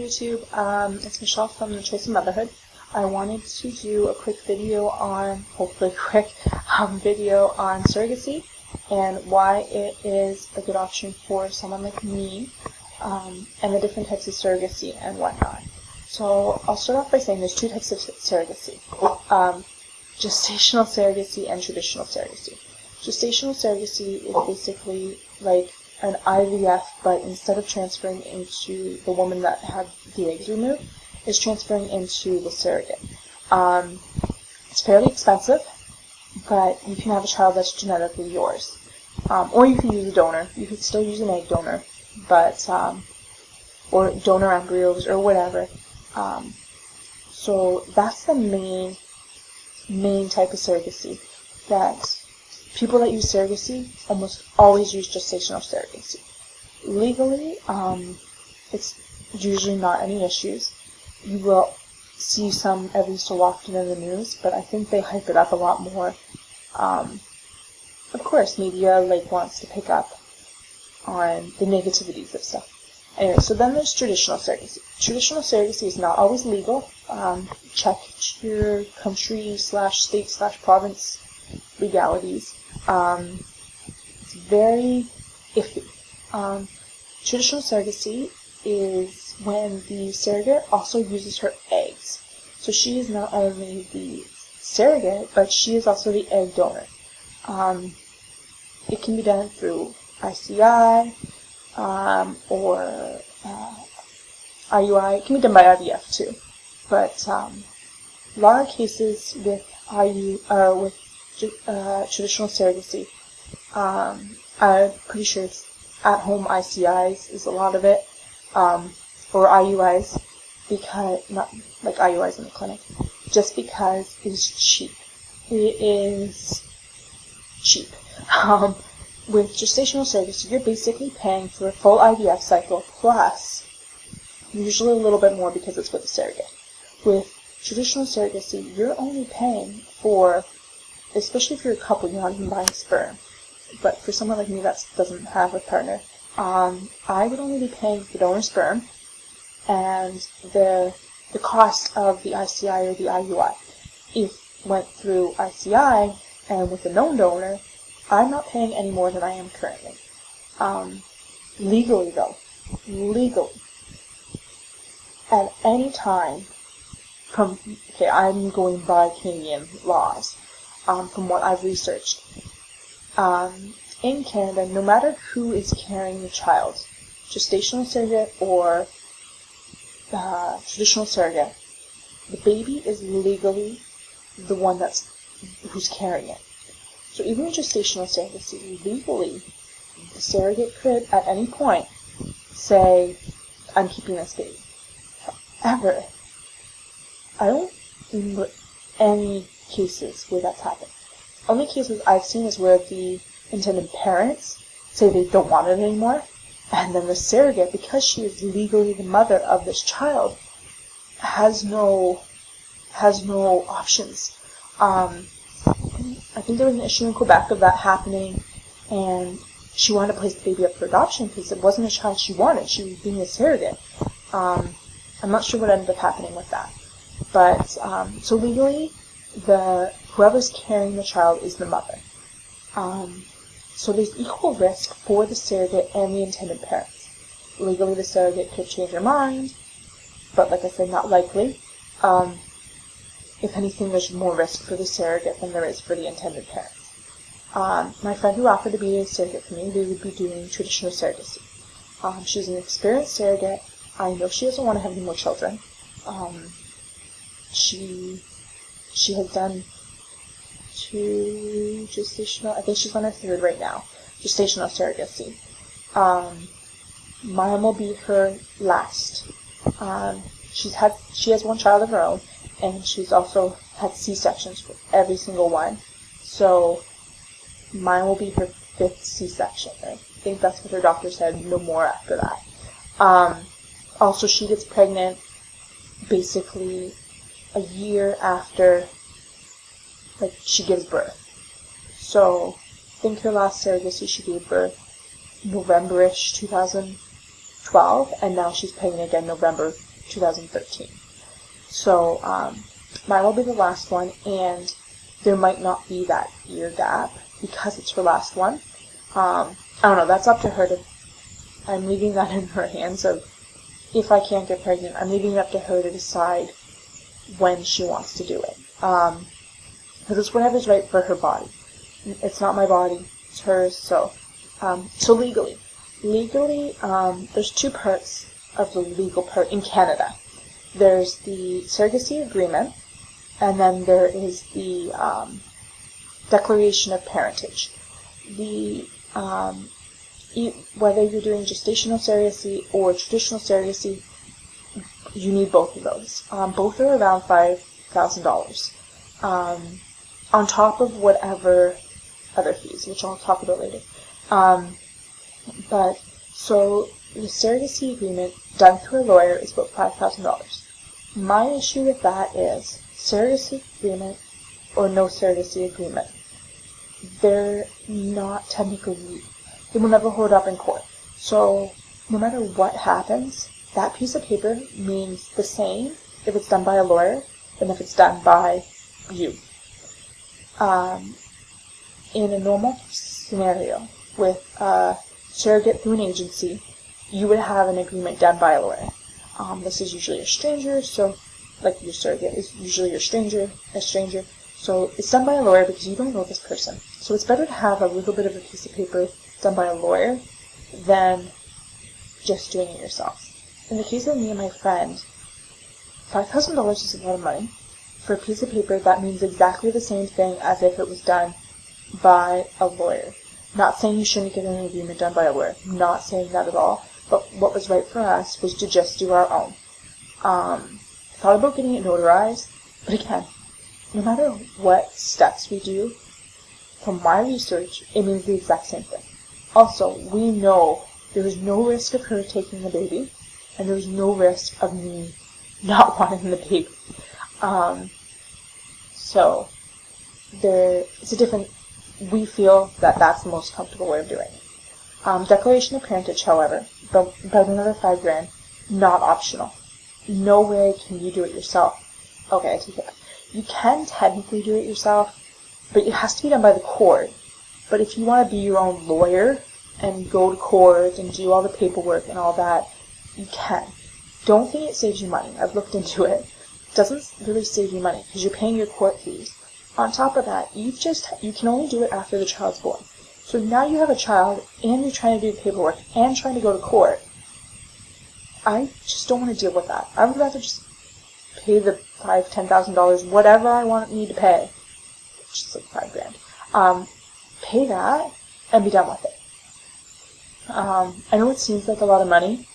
YouTube. It's Michelle from The Choice of Motherhood. I wanted to do a quick video on, hopefully quick, video on surrogacy and why it is a good option for someone like me, and the different types of surrogacy and whatnot. So I'll start off by saying there's two types of surrogacy. Gestational surrogacy and traditional surrogacy. Gestational surrogacy is basically like an IVF, but instead of transferring into the woman that had the eggs removed, is transferring into the surrogate. It's fairly expensive, but you can have a child that's genetically yours. Or you can use a donor. You could still use an egg donor, but or donor embryos or whatever. So that's the main type of surrogacy. That people that use surrogacy almost always use gestational surrogacy. Legally, it's usually not any issues. You will see some every so often in the news, but I think they hype it up a lot more. Of course, media wants to pick up on the negativities of stuff. Anyway, so then there's traditional surrogacy. Traditional surrogacy is not always legal. Check your country/state/province legalities. It's very iffy. Traditional surrogacy is when the surrogate also uses her eggs. So she is not only the surrogate, but she is also the egg donor. It can be done through ICI or IUI. It can be done by IVF too. But a lot of cases with traditional surrogacy, I'm pretty sure it's at-home ICIs is a lot of it, or IUIs, because not like IUIs in the clinic, just because it's cheap. It is cheap. With gestational surrogacy, you're basically paying for a full IVF cycle plus usually a little bit more because it's with a surrogate. With traditional surrogacy, you're only paying for, especially if you're a couple, you're not even buying sperm. But for someone like me that doesn't have a partner, I would only be paying for donor sperm and the cost of the ICI or the IUI. If went through ICI and with a known donor, I'm not paying any more than I am currently. Legally, at any time, I'm going by Canadian laws, from what I've researched. In Canada, no matter who is carrying the child, gestational surrogate or traditional surrogate, the baby is legally the one who's carrying it. So even with gestational surrogacy, legally, the surrogate could at any point say, I'm keeping this baby. However, I don't remember any cases where that's happened. The only cases I've seen is where the intended parents say they don't want it anymore, and then the surrogate, because she is legally the mother of this child, has no options. I think there was an issue in Quebec of that happening, and she wanted to place the baby up for adoption because it wasn't a child she wanted. She was being a surrogate. I'm not sure what ended up happening with that. But, so legally, whoever's carrying the child is the mother. So there's equal risk for the surrogate and the intended parents. Legally, the surrogate could change her mind, but like I said, not likely. If anything, there's more risk for the surrogate than there is for the intended parents. My friend who offered to be a surrogate for me, they would be doing traditional surrogacy. She's an experienced surrogate. I know she doesn't want to have any more children. She has done 2 gestational, I think she's on her 3rd right now, gestational surrogacy. Mine will be her last. She has 1 child of her own, and she's also had C-sections for every single one. So mine will be her 5th C-section. I think that's what her doctor said, no more after that. Also, she gets pregnant basically a year after she gives birth. So I think her last surrogacy she gave birth November-ish 2012, and now she's pregnant again November 2013. So mine will be the last one, and there might not be that year gap because it's her last one. I don't know, that's up to her. I'm leaving that in her hands of, if I can't get pregnant, I'm leaving it up to her to decide when she wants to do it. Because it's whatever's right for her body. It's not my body, it's hers. So legally, there's two parts of the legal part in Canada. There's the surrogacy agreement, and then there is the declaration of parentage. Whether you're doing gestational surrogacy or traditional surrogacy, you need both of those. Both are around $5,000, on top of whatever other fees, which I'll talk about later. But so the surrogacy agreement done through a lawyer is about $5,000. My issue with that is surrogacy agreement or no surrogacy agreement. They're not technically, they will never hold up in court. So no matter what happens, that piece of paper means the same if it's done by a lawyer than if it's done by you. In a normal scenario with a surrogate through an agency, you would have an agreement done by a lawyer. This is usually a stranger, so like your surrogate is usually a stranger. So it's done by a lawyer because you don't know this person. So it's better to have a little bit of a piece of paper done by a lawyer than just doing it yourself. In the case of me and my friend, $5,000 is a lot of money. For a piece of paper, that means exactly the same thing as if it was done by a lawyer. Not saying you shouldn't get an agreement done by a lawyer. Not saying that at all. But what was right for us was to just do our own. Thought about getting it notarized, but again, no matter what steps we do, from my research, it means the exact same thing. Also, we know there is no risk of her taking the baby, and there is no risk of me not wanting the baby. So, it's a different, we feel that that's the most comfortable way of doing it. Declaration of parentage, however, about another $5,000, not optional. No way can you do it yourself. Okay, I take it back. You can technically do it yourself, but it has to be done by the court. But if you want to be your own lawyer and go to court and do all the paperwork and all that, you can. Don't think it saves you money. I've looked into it. It doesn't really save you money because you're paying your court fees. On top of that, you can only do it after the child's born. So now you have a child and you're trying to do the paperwork and trying to go to court. I just don't want to deal with that. I would rather just pay the $10,000, whatever I need to pay, which is like $5,000. Pay that and be done with it. I know it seems like a lot of money,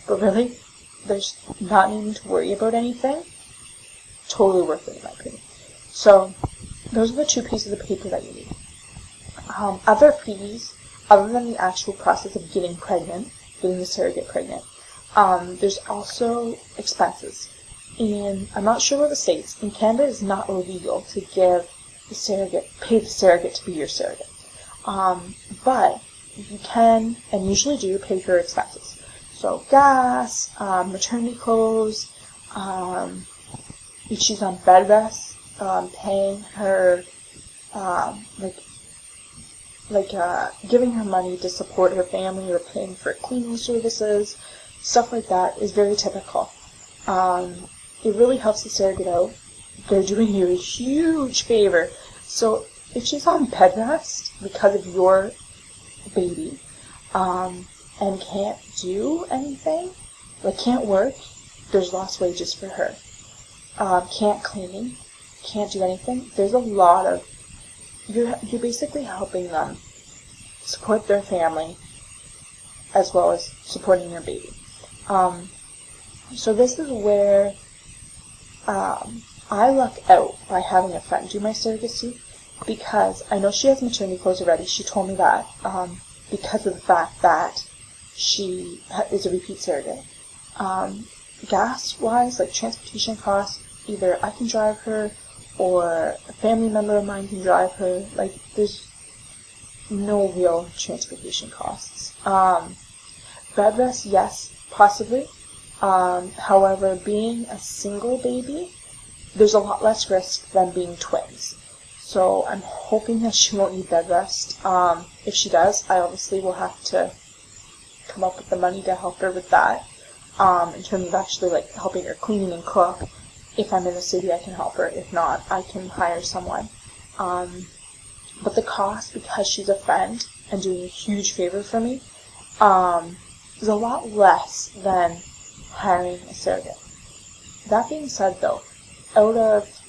but really, there's not needing to worry about anything. Totally worth it in my opinion. So, those are the two pieces of paper that you need. Other fees, other than the actual process of getting the surrogate pregnant, there's also expenses. And I'm not sure what the states. In Canada, it's not illegal to pay the surrogate to be your surrogate. But you can, and usually do, pay her expenses. So gas, maternity clothes, if she's on bed rest, paying her, giving her money to support her family or paying for cleaning services, stuff like that is very typical. It really helps the surrogate out. They're doing you a huge favor. So if she's on bed rest because of your baby, and can't do anything, can't work, there's lost wages for her. Can't clean, can't do anything. There's a lot of, you're basically helping them support their family as well as supporting your baby. So this is where I luck out by having a friend do my surrogacy, because I know she has maternity clothes already. She told me that because of the fact that she is a repeat surrogate. Gas-wise, transportation costs, either I can drive her or a family member of mine can drive her. There's no real transportation costs. Bed rest, yes, possibly. However, being a single baby, there's a lot less risk than being twins. So I'm hoping that she won't need bed rest. If she does, I obviously will have to come up with the money to help her with that. In terms of actually like helping her clean and cook. If I'm in the city, I can help her. If not, I can hire someone. But the cost, because she's a friend and doing a huge favor for me, is a lot less than hiring a surrogate. That being said, though, if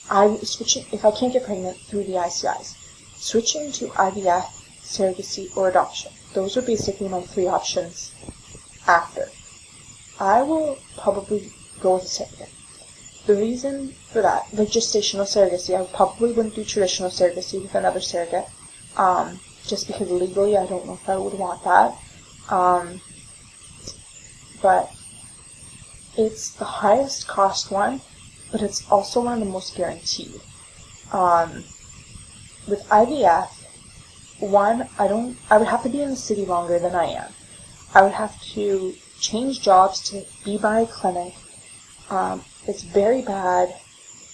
I can't get pregnant through the ICIs, switching to IVF, surrogacy, or adoption. Those are basically my 3 options after. I will probably go with a surrogate. The reason for that, like gestational surrogacy, I probably wouldn't do traditional surrogacy with another surrogate, just because legally I don't know if I would want that. But it's the highest cost one, but it's also one of the most guaranteed. With IVF, I would have to be in the city longer than I am. I would have to change jobs to be by a clinic. It's very bad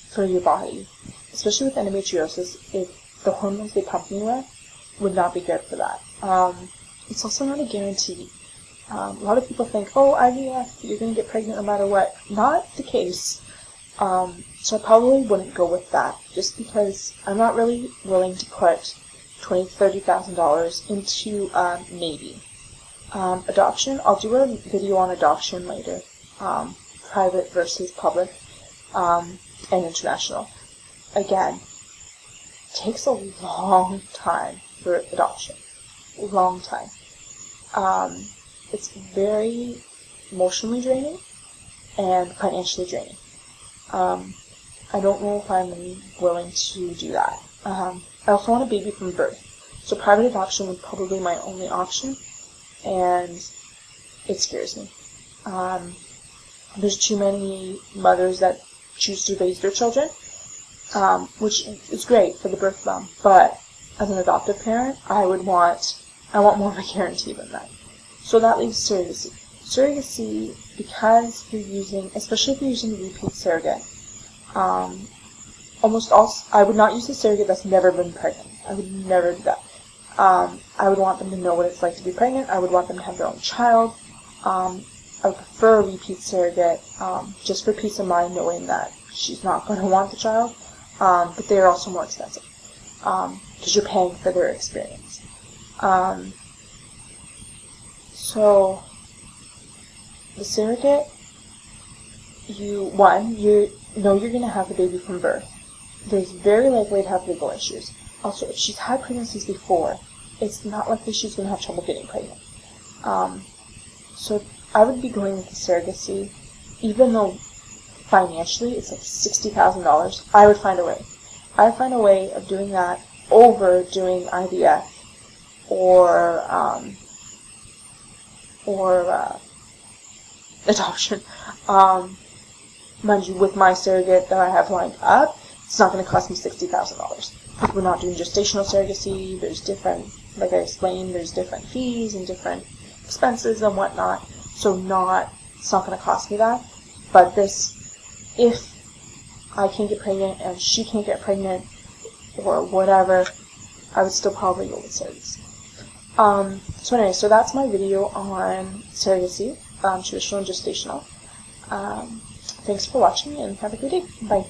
for your body, especially with endometriosis. The hormones they pump me with would not be good for that. It's also not a guarantee. A lot of people think, oh, IVF, you're going to get pregnant no matter what. Not the case. So I probably wouldn't go with that, just because I'm not really willing to put $20,000 to $30,000 into maybe. Adoption, I'll do a video on adoption later. Private versus public, and international. Again, it takes a long time for adoption. Long time. It's very emotionally draining and financially draining. I don't know if I'm willing to do that. I also want a baby from birth. So private adoption would probably be my only option, and it scares me. There's too many mothers that choose to raise their children, which is great for the birth mom, but as an adoptive parent, I want more of a guarantee than that. So that leaves surrogacy. Surrogacy, because especially if you're using a repeat surrogate, I would not use a surrogate that's never been pregnant. I would never do that. I would want them to know what it's like to be pregnant. I would want them to have their own child. I would prefer a repeat surrogate, just for peace of mind, knowing that she's not going to want the child. But they are also more expensive, because you're paying for their experience. So the surrogate, you know you're going to have the baby from birth. There's very likely to have legal issues. Also, if she's had pregnancies before, it's not likely she's going to have trouble getting pregnant. So I would be going with the surrogacy, even though financially it's like $60,000. I would find a way. I would find a way of doing that over doing IVF or adoption. Mind you, with my surrogate that I have lined up, it's not going to cost me $60,000. We're not doing gestational surrogacy. There's different, like I explained, there's different fees and different expenses and whatnot. So it's not going to cost me that. But this, if I can't get pregnant and she can't get pregnant or whatever, I would still probably go with surrogacy. So anyway, so that's my video on surrogacy, traditional and gestational. Thanks for watching and have a good day. Bye.